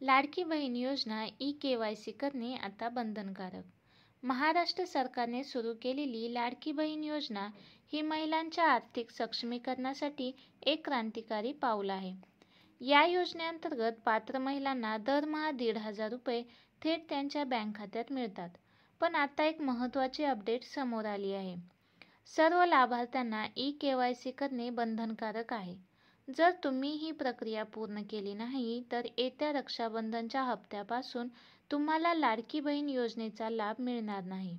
लाडकी बहीण योजना ई-के.वाय.सी करणे आता बंधनकारक. महाराष्ट्र सरकारने सुरू केलेली लाडकी बहीण योजना ही महिलांच्या आर्थिक सक्षमीकरणासाठी एक क्रांतिकारी पाऊल आहे. या योजनेअंतर्गत पात्र महिलांना दरमहा ₹1,500 थेट त्यांच्या बँक खात्यात मिळतात. पण आता एक महत्त्वाची अपडेट समोर आली आहे. सर्व लाभार्थ्यांना ई-के.वाय.सी करणे बंधनकारक आहे. जर तुम्ही ही प्रक्रिया पूर्ण केली नाही तर येत्या रक्षाबंधनच्या हप्त्यापासून तुम्हाला लाडकी बहीण योजनेचा लाभ मिळणार नाही.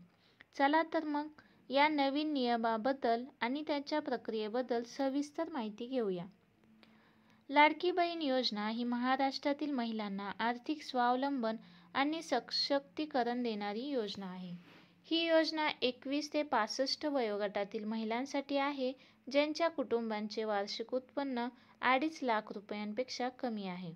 चला तर मग या नवीन नियमाबद्दल आणि त्याच्या प्रक्रियेबद्दल सविस्तर माहिती घेऊया. लाडकी बहीण योजना ही महाराष्ट्रातील महिलांना आर्थिक स्वावलंबन आणि सशक्तीकरण देणारी योजना आहे. ही योजना 21 ते 65 वयोगटातील महिलांसाठी आहे ज्यांच्या कुटुंबांचे वार्षिक उत्पन्न 2.5 लाख रुपयांपेक्षा कमी आहे.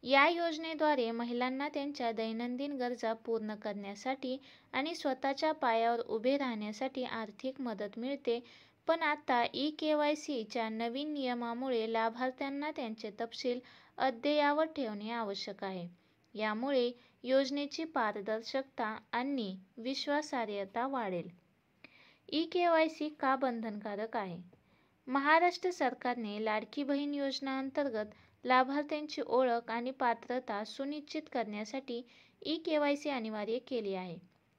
या योजनेद्वारे महिलांना त्यांच्या दैनंदिन गरजा पूर्ण करण्यासाठी आणि स्वतःच्या पायावर उभे राहण्यासाठी आर्थिक मदत मिळते. पण आता ई-के.वाय.सी च्या नवीन नियमामुळे लाभार्थ्यांना त्यांचे तपशील अद्ययावत ठेवणे आवश्यक आहे. यामुळे योजनेची पारदर्शकता आणि विश्वासार्हता वाढेल. ई-के.वाय.सी का बंधनकारक आहे? महाराष्ट्र सरकारने लाडकी बहीण योजना अंतर्गत लाभार्थ्यांची ओळख आणि पात्रता सुनिश्चित करण्यासाठी ई-के.वाय.सी अनिवार्य केली आहे.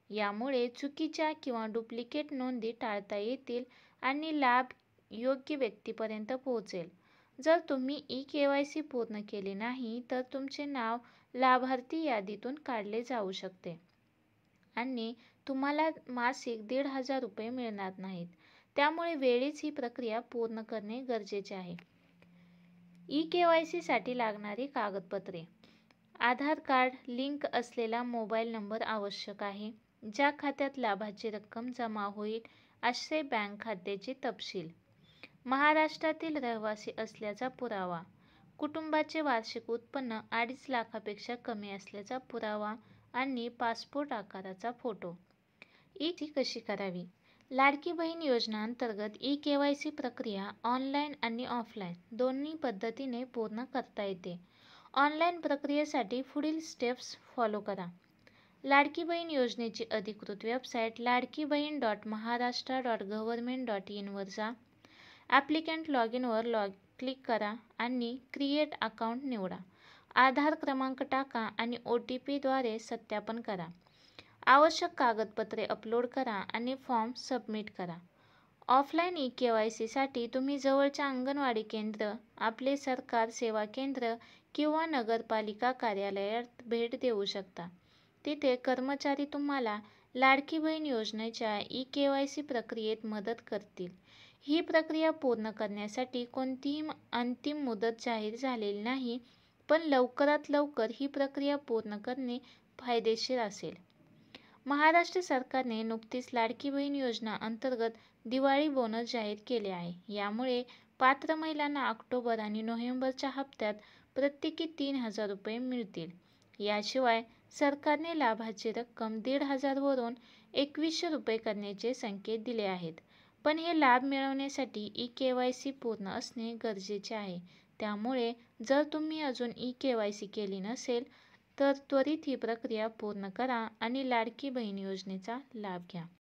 यामुळे चुकीच्या किंवा डुप्लिकेट नोंदी टाळता येतील आणि लाभ योग्य व्यक्तीपर्यंत पोहोचेल. जर तुम्ही ई-के.वाय.सी पूर्ण केली नाही तर तुमचे नाव लाभार्थी यादीतून काढले जाऊ शकते आणि तुम्हाला मासिक ₹1,500 मिळणार नाहीत. त्यामुळे वेळीच ही प्रक्रिया पूर्ण करणे गरजेचे आहे. ई-के.वाय.सी साठी लागणारी कागदपत्रे: आधार कार्ड लिंक असलेला मोबाईल नंबर आवश्यक आहे. ज्या खात्यात लाभाची रक्कम जमा होईल असे बँक खात्याचे तपशील. महाराष्ट्रातील रहिवासी असल्याचा पुरावा. कुटुंबाचे वार्षिक उत्पन्न 2.5 लाखापेक्षा कमी असल्याचा पुरावा आणि पासपोर्ट आकाराचा फोटो. ई-के.वाय.सी कशी करावी? लाडकी बहीण योजना अंतर्गत ई-के.वाय.सी प्रक्रिया ऑनलाईन आणि ऑफलाईन दोन्ही पद्धतीने पूर्ण करता येते. ऑनलाईन प्रक्रियेसाठी पुढील स्टेप्स फॉलो करा. लाडकी बहीण योजनेची अधिकृत वेबसाईट ladkibaheen.maharashtra.government.in वर जा. ॲप्लिकंट लॉगिन वर क्लिक करा आणि क्रिएट अकाउंट निवडा. आधार क्रमांक टाका आणि OTP द्वारे सत्यापन करा. आवश्यक कागदपत्रे अपलोड करा आणि फॉर्म सबमिट करा. ऑफलाईन ई-के.वाय.सी साठी तुम्ही जवळच्या अंगणवाडी केंद्र, आपले सरकार सेवा केंद्र किंवा नगरपालिका कार्यालयात भेट देऊ शकता. तिथे कर्मचारी तुम्हाला लाडकी बहीण योजनेच्या ई-के.वाय.सी प्रक्रियेत मदत करतील. ही प्रक्रिया पूर्ण करण्यासाठी कोणतीही अंतिम मुदत जाहीर झालेली नाही, पण लवकरात लवकर ही प्रक्रिया पूर्ण करणे फायदेशीर असेल. महाराष्ट्र सरकारने नुकतीच लाडकी बहीण योजना अंतर्गत दिवाळी बोनस जाहीर केले आहे. यामुळे पात्र महिलांना ऑक्टोबर आणि नोव्हेंबरच्या हप्त्यात प्रत्येकी ₹3,000 मिळतील. याशिवाय सरकारने लाभाची रक्कम ₹1,500 वरून ₹2,100 करण्याचे संकेत दिले आहेत. पण हे लाभ मिळवण्यासाठी ई-के.वाय.सी पूर्ण असणे गरजेचे आहे. त्यामुळे जर तुम्ही अजून ई-के.वाय.सी केली नसेल तर त्वरित ही प्रक्रिया पूर्ण करा आणि लाडकी बहीण योजनेचा लाभ घ्या.